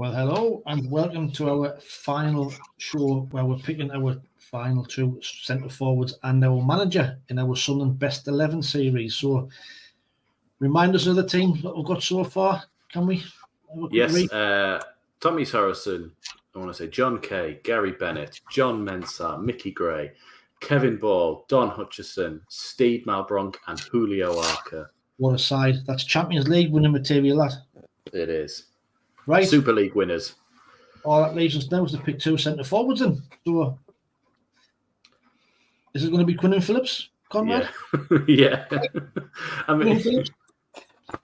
Well, hello and welcome to our final show where we're picking our final two centre forwards and our manager in our Sunderland Best 11 series. So, remind us of the team that we've got so far, can we? Yes, Tommy Saracen, I want to say John Kay, Gary Bennett, John Mensah, Mickey Gray, Kevin Ball, Don Hutchison, Steve Malbronk and Julio Arca. What a side. That's Champions League winning material, that. It is. Right. Super League winners. All that leaves us now is to pick two centre forwards in. So, is it going to be Quinn Phillips, Conrad? Yeah. I mean,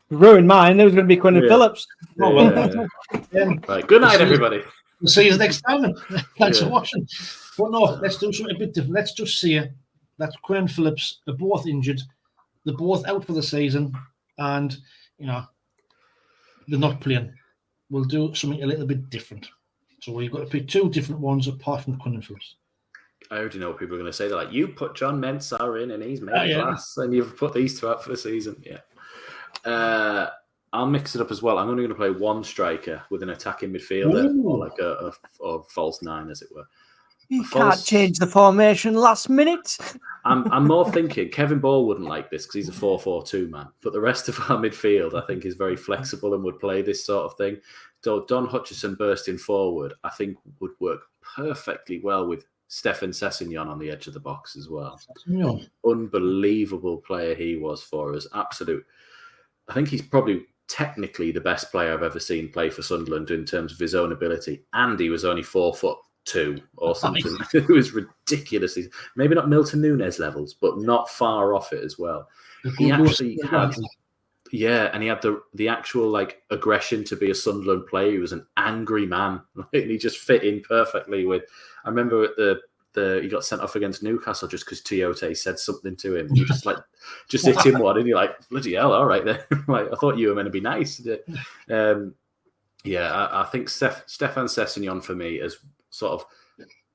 ruined mine. There was going to be Quinn Phillips. Oh, well. Right. Good night, everybody. We'll see you next time. Thanks for watching. But no, let's do something a bit different. Let's just see that Quinn Phillips are both injured. They're both out for the season. And, they're not playing. We'll do something a little bit different. So we've got to pick two different ones apart from Quinn Phillips. I already know what people are going to say. They're like, you put John Mensah in and he's made glass and you've put these two out for the season. Yeah. I'll mix it up as well. I'm only going to play one striker with an attacking midfielder or like a false nine, as it were. You can't change the formation last minute. I'm more thinking Kevin Ball wouldn't like this because he's a 4-4-2 man. But the rest of our midfield, I think, is very flexible and would play this sort of thing. So Don Hutchison bursting forward, I think, would work perfectly well with Stefan Sessegnon on the edge of the box as well. Unbelievable player he was for us. Absolute. I think he's probably technically the best player I've ever seen play for Sunderland in terms of his own ability. And he was only 4'2" or something. It was ridiculous. Maybe not Milton Nunes levels, but not far off it as well. He actually had, and he had the actual like aggression to be a Sunderland player. He was an angry man. He just fit in perfectly with. I remember at he got sent off against Newcastle just because Tiote said something to him. He just hit him one, and you're like, bloody hell, all right then. I thought you were meant to be nice. I think Stefan Sessegnon for me is sort of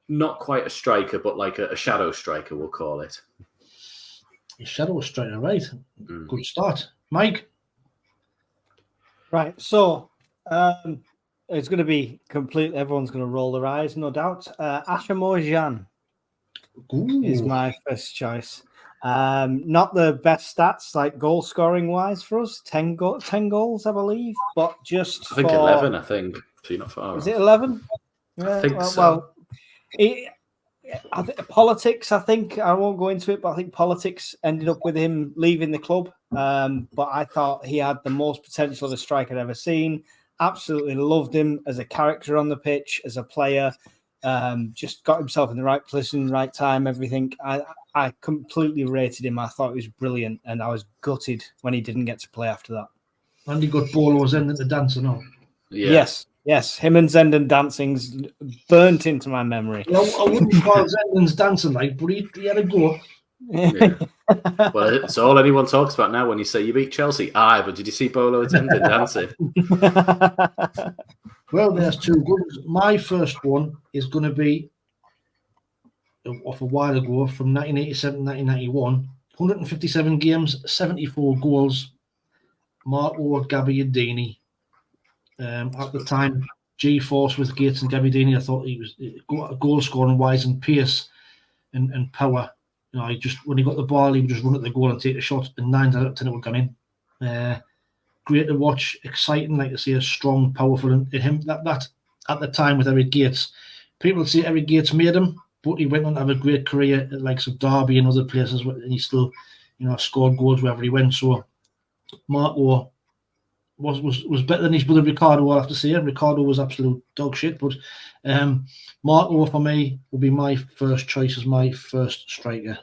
not quite a striker, but like a shadow striker, we'll call it. A shadow striker, right? Good start, Mike. Right, so it's going to be complete. Everyone's going to roll their eyes, no doubt. Asamoah Gyan is my first choice. Not the best stats, like goal scoring wise for us. 10 goals, I believe, but just I think 11. I think so. You're not far. Is it 11? I think so. Politics. I think I won't go into it, but I think politics ended up with him leaving the club. But I thought he had the most potential of a striker I'd ever seen. Absolutely loved him as a character on the pitch, as a player. Just got himself in the right position, right time, everything. I completely rated him. I thought he was brilliant, and I was gutted when he didn't get to play after that. And he got Bolo's end the dance, no? Yeah. Yes. Him and Zenden dancing's burnt into my memory. Well, I wouldn't call Zenden's dancing like, but he had a go. Yeah. Well, it's all anyone talks about now when you say you beat Chelsea. But did you see Bolo Zenden dancing? Well, there's two good. My first one is going to be off a while ago from 1987-1991. 157 games, 74 goals. Marco Gabbiadini. At the time, G-Force with Gates and Gabbiadini, I thought he was goal scoring wise and pace and power. He just when he got the ball, he would just run at the goal and take a shot, and 9 out of 10 it would come in. Great to watch, exciting, like to see a strong, powerful in him. That at the time with Eric Gates, people would say Eric Gates made him, but he went on to have a great career at likes of Derby and other places, and he still, scored goals wherever he went. So Marco was better than his brother Ricardo, I have to say. Ricardo was absolute dog shit, but Marco for me will be my first choice as my first striker.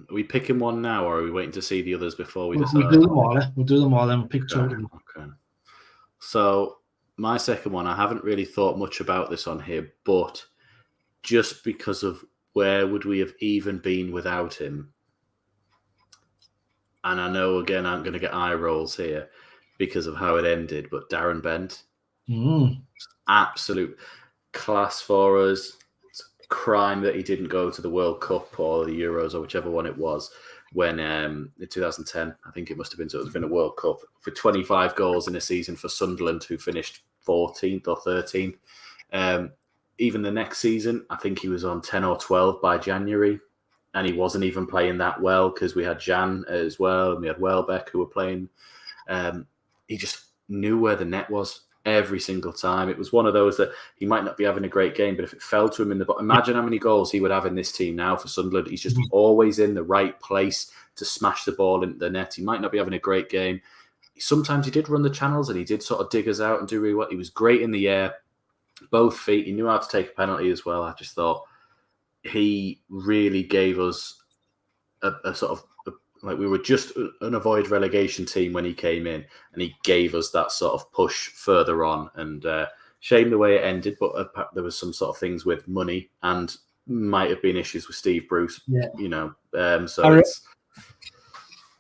Are we picking one now, or are we waiting to see the others before we decide? We'll do them all. We'll do them all, then pick two. Okay. So my second one, I haven't really thought much about this on here, but just because of where would we have even been without him? And I know, again, I'm going to get eye rolls here because of how it ended, but Darren Bent, absolute class for us. It's a crime that he didn't go to the World Cup or the Euros or whichever one it was. when in 2010, I think it must have been, so it would have been a World Cup, for 25 goals in a season for Sunderland, who finished 14th or 13th. Even the next season, I think he was on 10 or 12 by January, and he wasn't even playing that well because we had Jan as well, and we had Welbeck who were playing. He just knew where the net was every single time. It was one of those that he might not be having a great game, but if it fell to him in the bottom, imagine how many goals he would have in this team now for Sunderland. He's just always in the right place to smash the ball into the net. He might not be having a great game. Sometimes he did run the channels and he did sort of dig us out and do really well. He was great in the air, both feet. He knew how to take a penalty as well. I just thought he really gave us a sort of, like, we were just an avoid relegation team when he came in, and he gave us that sort of push further on. And shame the way it ended, but there was some sort of things with money and might have been issues with Steve Bruce.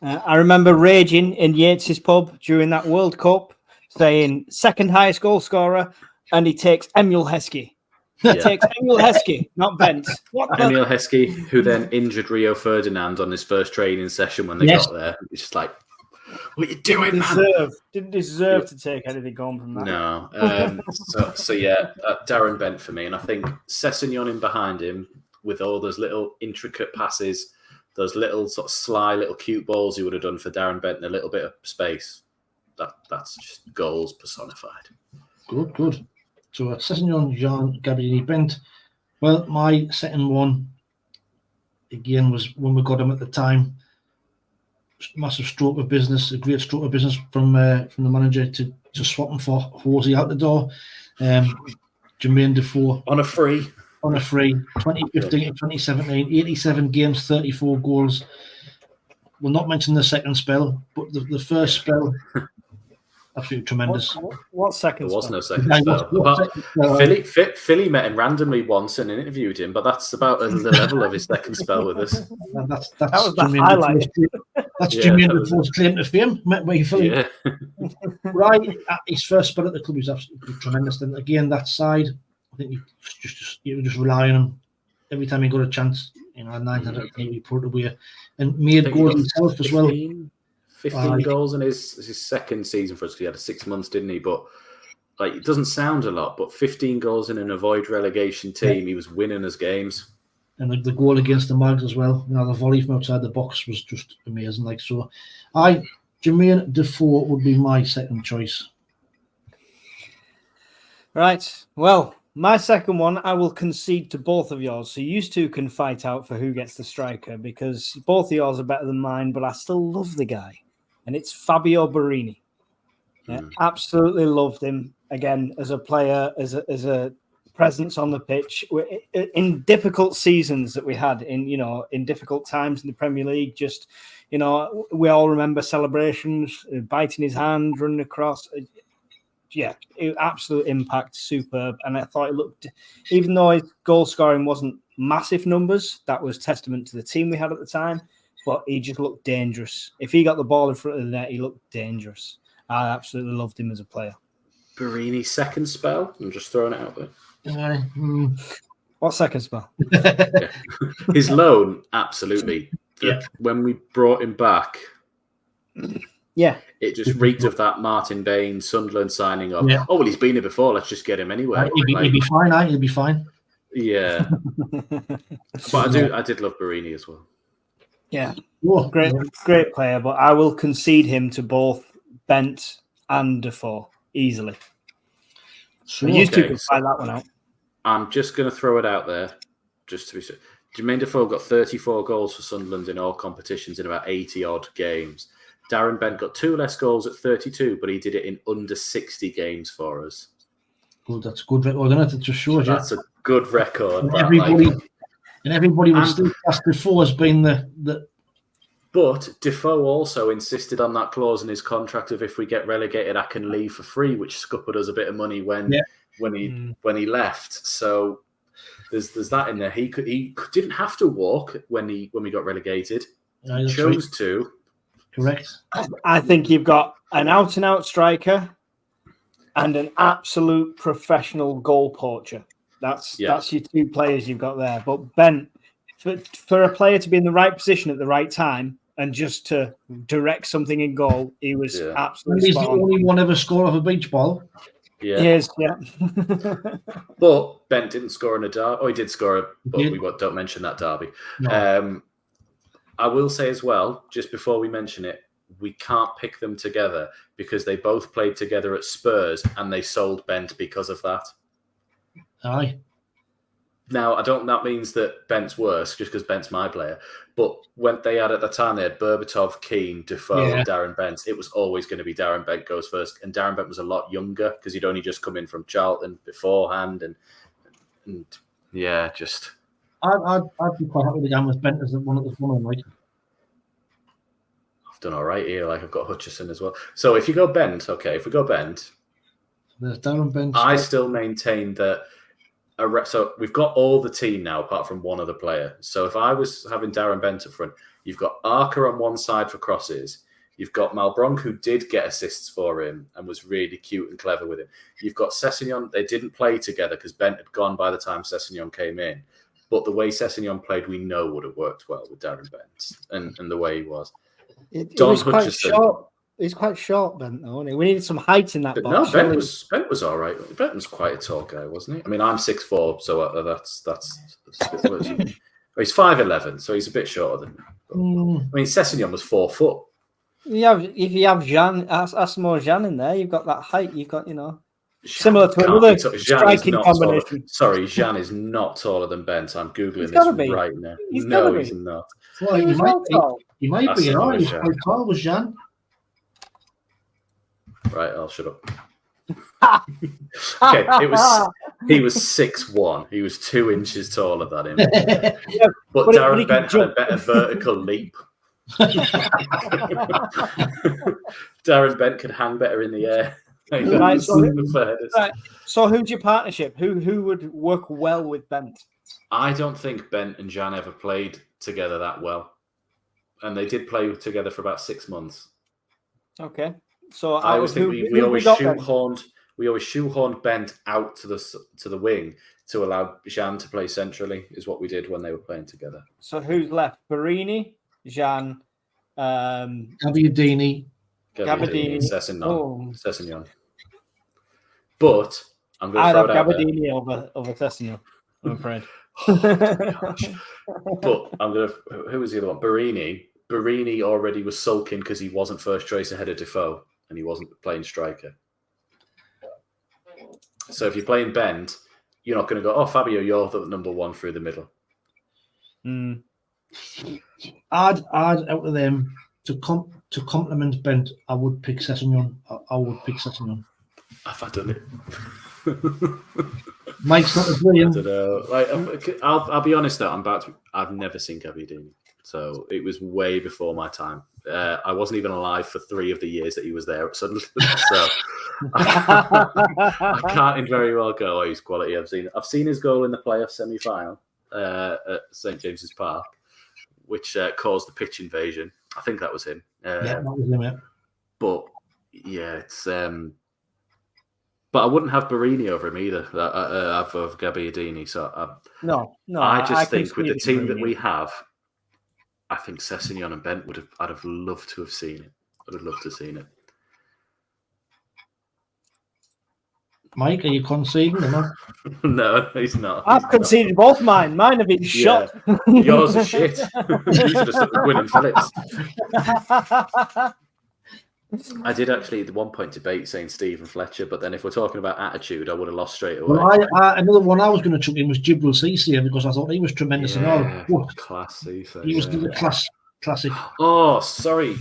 I remember raging in Yates's pub during that World Cup, saying second highest goal scorer, and he takes Emil Heskey. He takes Emil Heskey, not Bent. Emil Heskey, who then injured Rio Ferdinand on his first training session when they got there. It's just like, what are you doing, man? Didn't deserve to take anything on from that. No. Darren Bent for me. And I think Sessegnon in behind him with all those little intricate passes, those little sort of sly little cute balls he would have done for Darren Bent in a little bit of space. That's just goals personified. Good. So Sessegnon, Jean, Gabbiani, Bent. Well, my second one, again, was when we got him at the time. Massive stroke of business, a great stroke of business from the manager to swap him for Horsey out the door. Jermaine Defoe. On a free. 2015 to 2017, 87 games, 34 goals. We'll not mention the second spell, but the first spell, absolutely tremendous. What second spell? There was no second spell. Philly met him randomly once and interviewed him, but that's about the level of his second spell with us. That was the highlight. That's Jermaine Defoe's claim to fame, met by Philly. Yeah. Right, his first spell at the club was absolutely tremendous. And again, that side, I think you would just rely on him every time he got a chance. 9 out of 10 he put it away and made goals himself as well. 15 goals in his second season for us. He had 6 months, didn't he? But like, it doesn't sound a lot, but 15 goals in an avoid relegation team, he was winning his games. And the goal against the Mags as well. The volley from outside the box was just amazing. Jermaine Defoe would be my second choice. Right. Well, my second one, I will concede to both of yours. So you two can fight out for who gets the striker, because both of yours are better than mine, but I still love the guy. And it's Fabio Borini. Absolutely loved him, again, as a player, as a presence on the pitch. In difficult seasons that we had, in difficult times in the Premier League, just, we all remember celebrations, biting his hand, running across. Absolute impact, superb. And I thought it looked, even though his goal scoring wasn't massive numbers, that was testament to the team we had at the time, but he just looked dangerous. If he got the ball in front of the net, he looked dangerous. I absolutely loved him as a player. Borini's second spell? I'm just throwing it out there. What second spell? His loan, absolutely. When we brought him back, it just reeked of that Martin Bain, Sunderland signing up. Oh, well, he's been here before. Let's just get him anyway. He'll be fine. He'll be fine. Yeah. But I did love Borini as well. Yeah. Great player, but I will concede him to both Bent and Defoe easily. So you two can find that one out. I'm just going to throw it out there, just to be sure. Jermaine Defoe got 34 goals for Sunderland in all competitions in about 80-odd games. Darren Bent got 2 less goals at 32, but he did it in under 60 games for us. Good, that's a good record, isn't it? It just shows you. That's a good record. And everybody was still classed Defoe as being the. But Defoe also insisted on that clause in his contract of, if we get relegated, I can leave for free, which scuppered us a bit of money when he left. So there's that in there. He didn't have to walk when we got relegated. He chose to. Correct. I think you've got an out-and-out striker and an absolute professional goal poacher. That's your 2 players you've got there. But Ben, for a player to be in the right position at the right time and just to direct something in goal, he was absolutely He's the only one ever score off a beach ball. Yeah. He is, yeah. But Bent didn't score in a derby. Oh, he did score, but did. we don't mention that derby. No. I will say as well, just before we mention it, we can't pick them together because they both played together at Spurs and they sold Bent because of that. Aye. Now, that means that Bent's worse just because Bent's my player. But when they had at the time, they had Berbatov, Keane, Defoe, Darren Bent. It was always going to be Darren Bent goes first. And Darren Bent was a lot younger because he'd only just come in from Charlton beforehand. And yeah, just... I'd be quite happy to go with Bent as one of the one, like. I've done all right here. Like, I've got Hutchison as well. So if you go Bent, okay, if we go Bent... There's Darren Bent. I still maintain that... So we've got all the team now, apart from one other player. So if I was having Darren Bent up front, you've got Archer on one side for crosses. You've got Malbronk, who did get assists for him and was really cute and clever with him. You've got Sessegnon. They didn't play together because Bent had gone by the time Sessegnon came in. But the way Sessegnon played, we know would have worked well with Darren Bent and the way he was. Don Hutchison. He's quite short, Bent, though, isn't he? We needed some height in that box. No, Bent was all right. Bent was quite a tall guy, wasn't he? I mean, I'm 6'4", so that's he's 5'11", so he's a bit shorter than me. I mean, Sessegnon was 4 foot. If you have Jean, Asamoah Jean in there, you've got that height. You've got, similar to another striking combination. Sorry, Jean is not taller than Bent. I'm Googling this right now. He's not. Well, he might be. He's quite tall, was Jean. Right, I'll shut up. Okay, he was 6'1". He was 2 inches taller than him. But Darren Bent had a better vertical leap. Darren Bent could hang better in the air. Right, so who's your partnership? Who would work well with Bent? I don't think Bent and Jan ever played together that well. And they did play together for about 6 months. Okay. So I always think we always shoehorned Bent out to the wing to allow Jean to play centrally is what we did when they were playing together. So who's left? Barini, Jean, Gabbiadini, Sessegnon. But I'm going to throw it out Gabbiadini over Sessegnon, I'm afraid. But I'm going to... Who was the other one? Barini already was sulking because he wasn't first choice ahead of Defoe and he wasn't playing striker. So if you're playing Bent, you're not going to go, oh, Fabio, you're the number one through the middle. I'd out of them to complement Bent, I would pick Sessegnon. I would pick Sessegnon. Have I done it? Mike's not a brilliant. I don't know. Like, I'll be honest though, I've never seen Gabbiadini. So it was way before my time. I wasn't even alive for 3 of the years that he was there at Sunderland. So I can't very well go, oh, he's quality. I've seen his goal in the playoff semi-final at St James's Park, which caused the pitch invasion. I think that was him. That was him, yeah. But yeah, it's... but I wouldn't have Barini over him either, of Gabbiadini. So no. I just think with the team that we have, I think Sessegnon and Bent I'd have loved to have seen it. I'd have loved to have seen it. Mike, are you conceding or not? No, he's not. I've conceded both mine. Mine have been shot. Yours are shit. You should have stuck with Quinn Phillips. I did actually at one point debate saying Stephen Fletcher, but then if we're talking about attitude, I would have lost straight away. Well, another one I was going to chuck in was Jibril Cisse because I thought he was tremendous and all. Class Cisse. He was the classic. Oh, sorry.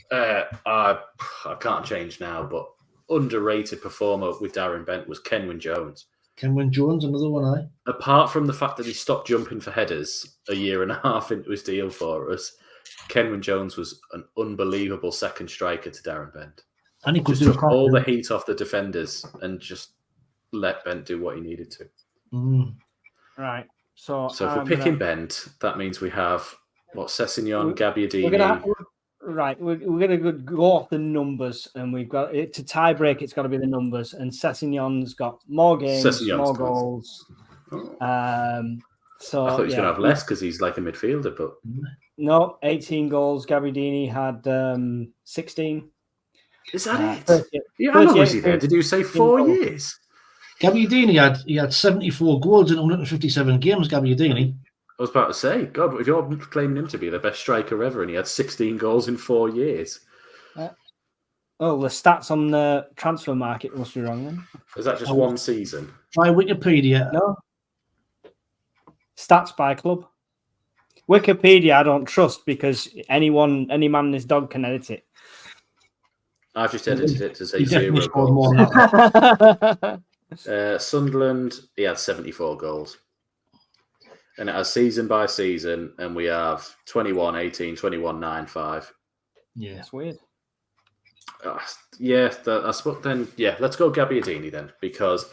I can't change now, but underrated performer with Darren Bent was Kenwyne Jones. Kenwyne Jones, another one, Apart from the fact that he stopped jumping for headers a year and a half into his deal for us, Kenwyne Jones was an unbelievable second striker to Darren Bent. And he could just took all the heat off the defenders and just let Bent do what he needed to. Right. So if we're picking Bent, that means we have Sessegnon, Gabbiadini. We're going to go off the numbers, and we've got to tie break. It's got to be the numbers, and Sessegnon's got more games, more goals. So I thought he was going to have less because he's like a midfielder, but no, 18 goals. Gabbiadini had 16. Is that it? 38 Yeah, how long was he there? Did you say 4 years? Gabbiadini had 74 goals in 157 games. Gabbiadini. I was about to say, God, if you're claiming him to be the best striker ever, and he had 16 goals in 4 years. Oh, the stats on the transfer market must be wrong then. Is that just one season? Try Wikipedia. No. Stats by club. Wikipedia I don't trust because any man and his dog can edit it. I've just edited it to say He definitely 0 scored goals. more than that. Sunderland, he had 74 goals. And it has season by season, and we have 21, 18, 21, 9, 5. Yeah. That's weird. That's what then. Yeah, let's go Gabbiadini then, because,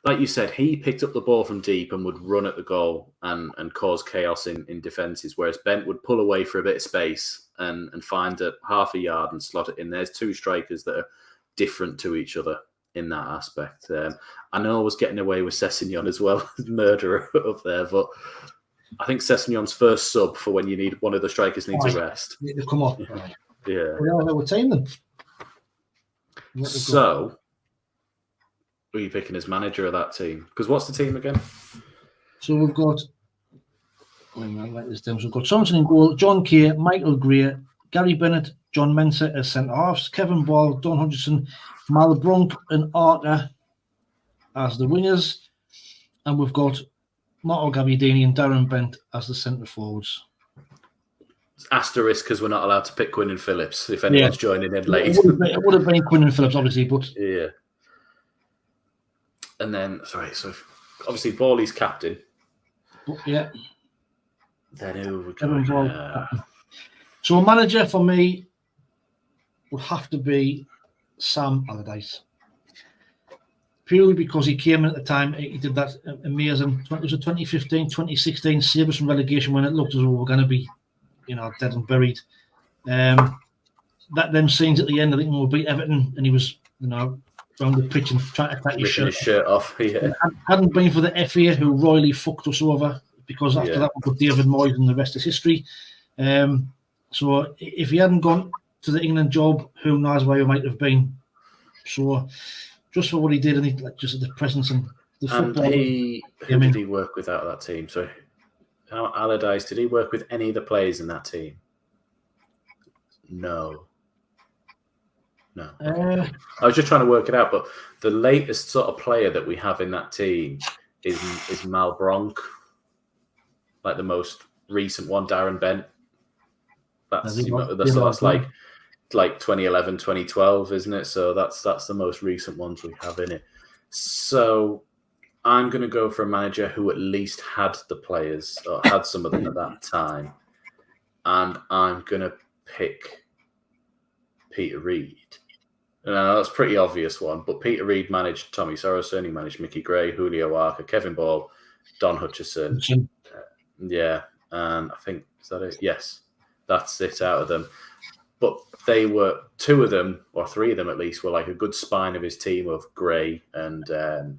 like you said, he picked up the ball from deep and would run at the goal and cause chaos in defences, whereas Bent would pull away for a bit of space and find a half a yard and slot it in. There's two strikers that are different to each other in that aspect. I know I was getting away with Sessegnon as well, murderer up there, but I think Sessegnon's first sub for when you need one of the strikers needs a rest. Come on. Yeah. We're team then. So, who are you picking as manager of that team? Because what's the team again? So we've got. Write this down. So we've got Sorensen in goal, John Kay, Michael Gray, Gary Bennett, John Mensah as centre halves, Kevin Ball, Don Hutchison, Malbronk, and Arter as the wingers, and we've got Marco Gabbiadini and Darren Bent as the centre forwards. Asterisk because we're not allowed to pick Quinn Phillips if anyone's joining in late. It would have been Quinn Phillips, obviously, but yeah. And then, so obviously Bawley's captain. Yeah. Then who would So a manager for me would have to be Sam Allardyce. Purely because he came in at the time, he did that amazing, it was a 2015, 2016, save us from relegation when it looked as though we were going to be, dead and buried. Them scenes at the end, I think we beat Everton and he was, around the pitch and trying to take his shirt off. Yeah. Hadn't been for the FA who royally fucked us over because after that we got David Moyes and the rest is history. So if he hadn't gone to the England job, who knows where he might have been. So just for what he did and just the presence and the football. And who did he work with out of that team? So Allardyce, did he work with any of the players in that team? No. I was just trying to work it out, but the latest sort of player that we have in that team is Malbronk, like the most recent one, Darren Bent. That's like 2011, 2012, isn't it? So that's the most recent ones we have in it. So I'm going to go for a manager who at least had the players or had some of them at that time, and I'm going to pick Peter Reid. Now, that's a pretty obvious one, but Peter Reid managed Tommy Sorensen, he managed Mickey Gray, Julio Arca, Kevin Ball, Don Hutchison. And I think, is that it? Yes, that's it out of them. But they were, two of them, or three of them at least, were like a good spine of his team of Gray and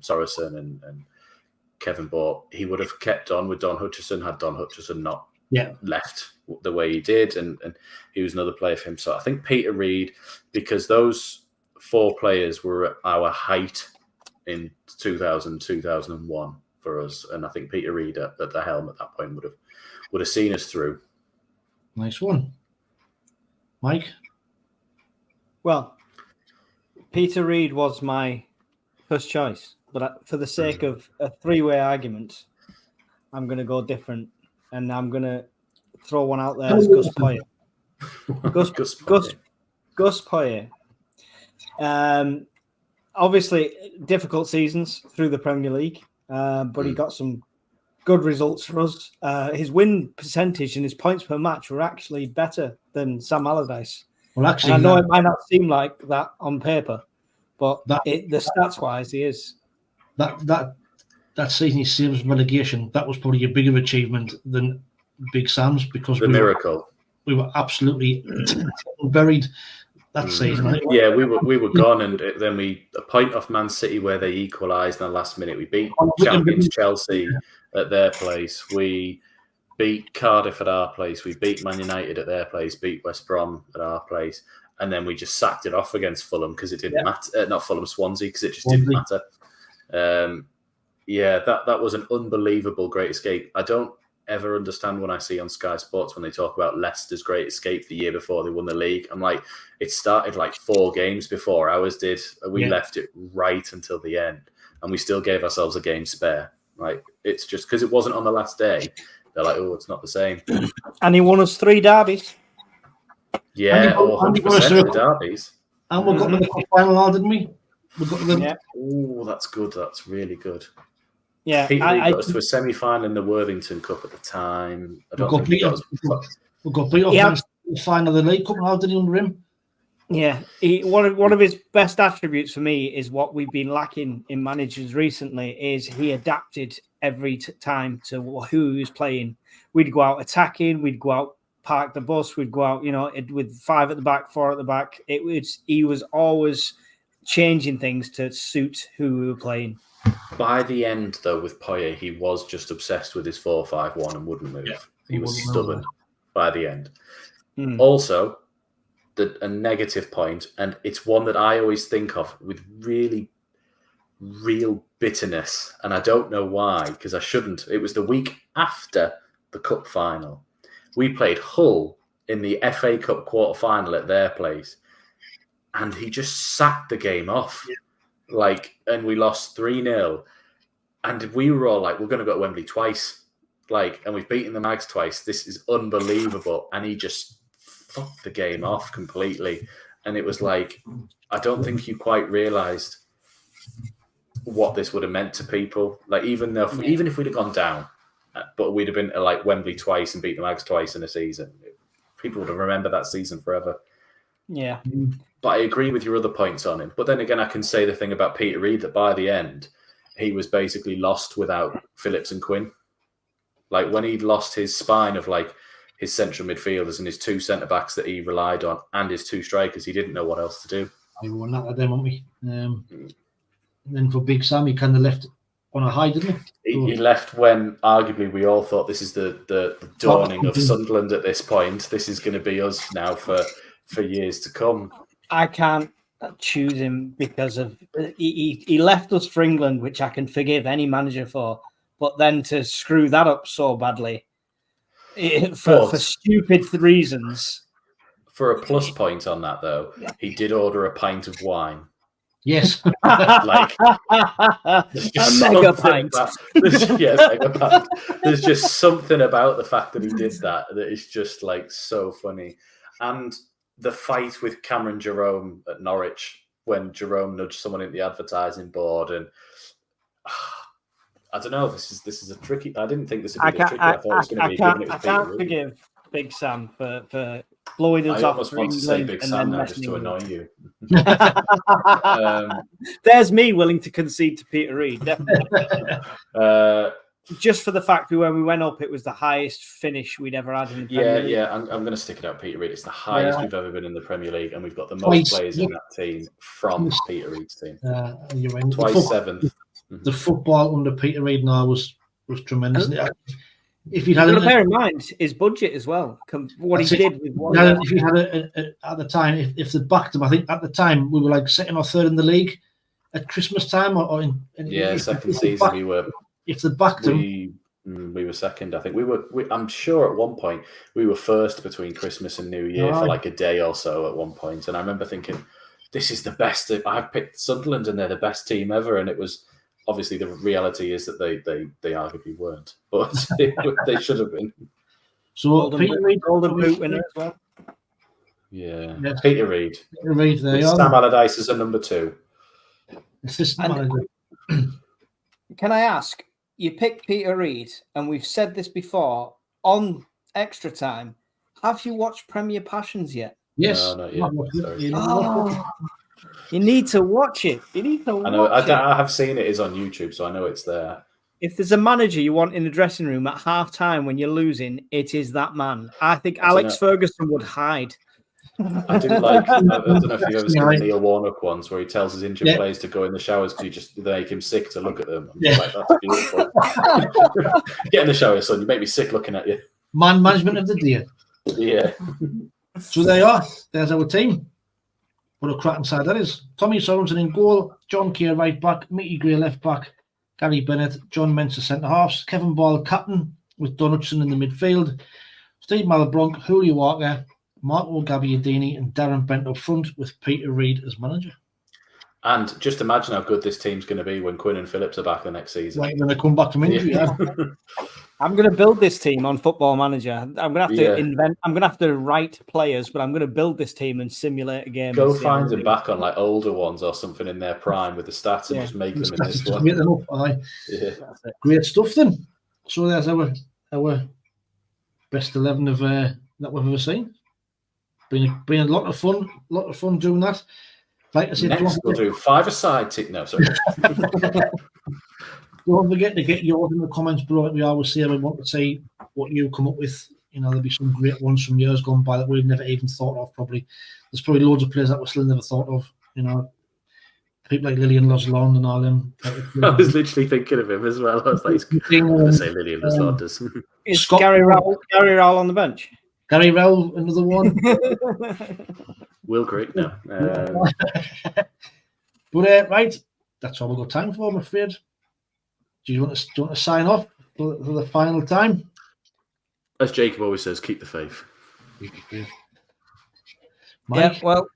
Sorensen and Kevin Ball. He would have kept on with Don Hutchison had Don Hutchison not left the way he did, and he was another player for him. So I think Peter Reid, because those four players were at our height in 2000, 2001 for us, and I think Peter Reid at the helm at that point would have seen us through. Nice one. Mike? Well, Peter Reid was my first choice, but for the sake of a three-way argument, I'm going to go different, and I'm going to throw one out there as Gus Poyet. Gus Poyet. Obviously, difficult seasons through the Premier League, but he got some good results for us. His win percentage and his points per match were actually better than Sam Allardyce. Well, actually, and I know it might not seem like that on paper, but the stats-wise, he is. That season he saved relegation, that was probably a bigger achievement than Big Sam's because we were absolutely buried that season. Yeah, we were gone, and then a point off Man City where they equalised in the last minute. We beat champions Chelsea, at their place. We beat Cardiff at our place. We beat Man United at their place. Beat West Brom at our place. And then we just sacked it off against Fulham because it didn't matter. Not Fulham, Swansea, because it just didn't matter. That was an unbelievable great escape. I don't ever understand when I see on Sky Sports when they talk about Leicester's great escape the year before they won the league. I'm like, it started like 4 games before ours did. We left it right until the end, and we still gave ourselves a game spare. Like, it's just because it wasn't on the last day. They're like, oh, it's not the same. And he won us 3 derbies. Yeah, 100% the derbies. And we got to the cup final now, didn't we? We got to the... Yeah. Oh, that's good. That's really good. Yeah, Peter got us to a semi-final in the Worthington Cup at the time. We got beat off the final of the League Cup now, didn't he, under him? Yeah, one of his best attributes for me is what we've been lacking in managers recently is he adapted every time to who he was playing. We'd go out attacking, we'd go out park the bus, we'd go out, with 5 at the back, 4 at the back. He was always changing things to suit who we were playing. By the end, though, with Poyet, he was just obsessed with his 4-5-1 and wouldn't move. Yeah, he was stubborn by the end. Also, a negative point, and it's one that I always think of with really real bitterness, and I don't know why, because I shouldn't. It was the week after the cup final. We played Hull in the FA Cup quarter-final at their place, and he just sacked the game off. And we lost 3-0. And we were all like, we're going to go to Wembley twice. And we've beaten the Mags twice. This is unbelievable. And he just fucked the game off completely. And it was like, I don't think you quite realised what this would have meant to people. Even if we'd have gone down, but we'd have been to Wembley twice and beat the Mags twice in a season, people would have remembered that season forever. Yeah. But I agree with your other points on him. But then again, I can say the thing about Peter Reid that by the end, he was basically lost without Phillips and Quinn. When he'd lost his spine of his central midfielders and his 2 centre-backs that he relied on and his 2 strikers, he didn't know what else to do. We won that with them, weren't we? And then for Big Sam, he kind of left on a high, didn't he? He left when arguably we all thought this is the dawning of Sunderland at this point. This is going to be us now for years to come. I can't choose him because of he left us for England, which I can forgive any manager for, but then to screw that up so badly for stupid reasons. For a plus point on that, though, he did order a pint of wine. Yes. A mega pint. Mega pint. There's just something about the fact that he did that is just so funny. And the fight with Cameron Jerome at Norwich when Jerome nudged someone in the advertising board, and I don't know. This is a tricky. I didn't think this would be tricky. I thought it was going to be giving it. I can't forgive Big Sam for blowing us off. I almost want to say Big Sam now just to annoy you. There's me willing to concede to Peter Reid, definitely. Just for the fact that when we went up, it was the highest finish we'd ever had in the Premier League. I'm going to stick it out, Peter Reid. It's the highest we've ever been in the Premier League, and we've got the most players in that team from Peter Reid's team. Twice 7th. The football under Peter Reid now was tremendous. If you had bear in mind his budget as well, what he did with one. If you had at the time, if they backed him, I think at the time we were 2nd or 3rd in the league at Christmas time, or second season we were. If they backed him, we were 2nd. I think we were. I'm sure at one point we were 1st between Christmas and New Year for a day or so at one point. And I remember thinking, "This is the best." I've picked Sunderland, and they're the best team ever. And it was obviously the reality is that they arguably weren't, but they should have been. So Peter Reid, Golden Boot winner as well. Yeah, yes. Peter Reid. Peter Reid. Sam Allardyce is a number 2. Assistant manager. Can I ask? You picked Peter Reid, and we've said this before on Extra Time. Have you watched Premier Passions yet? Yes. No, not yet. You need to watch it. You need to watch it. I have seen it is on YouTube, so I know it's there. If there's a manager you want in the dressing room at half time when you're losing, it is that man. I think Alex Ferguson would hide. I do like. I don't know if you've ever seen the Neil Warnock ones where he tells his injured players to go in the showers because they make him sick to look at them. I'm just like, that's beautiful. Get in the shower, son. You make me sick looking at you. Man management of the day. Yeah. So there you are. There's our team. What a cracking side that is. Tommy Sorensen in goal, John Keir right back, Mickey Gray left back, Gary Bennett, John Mensah centre halves, Kevin Ball captain with Don Hutchison in the midfield, Steve Malbronk, Julio Walker, Marco Gabbiadini and Darren Bent up front with Peter Reid as manager. And just imagine how good this team's going to be when Quinn and Phillips are back the next season. Right, when they come back from injury, I'm going to build this team on Football Manager. I'm going to have to invent. I'm going to have to write players, but I'm going to build this team and simulate a game. Go find them back on like older ones or something in their prime with the stats and just make them in this one. Them up, Great stuff then. So there's our best 11 of that we've ever seen. Been a lot of fun doing that. Like I said, next we'll do 5-a-side tick. No, sorry. Don't forget to get yours in the comments below. Like we always say, we want to see what you come up with. You know, there'll be some great ones from years gone by that we've never even thought of. Probably there's probably loads of players that we still never thought of. You know, people like Lillian Loslond and all them. I was literally thinking of him as well. I was like, he's going to say Lillian Loslond. Is Gary Rowell on the bench? Gary Rowell, another one. Will Creek, no. But right, that's all we've got time for, I'm afraid. Do you want to sign off for the final time? As Jacob always says, keep the faith. Mike? Yeah, well,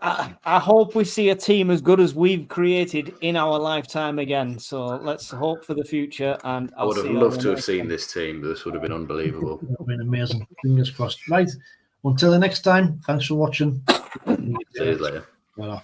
I hope we see a team as good as we've created in our lifetime again. So let's hope for the future. And I would have loved to have seen this team. This would have been unbelievable. It would have been amazing. Fingers crossed. Right. Until the next time, thanks for watching. See you later. Well.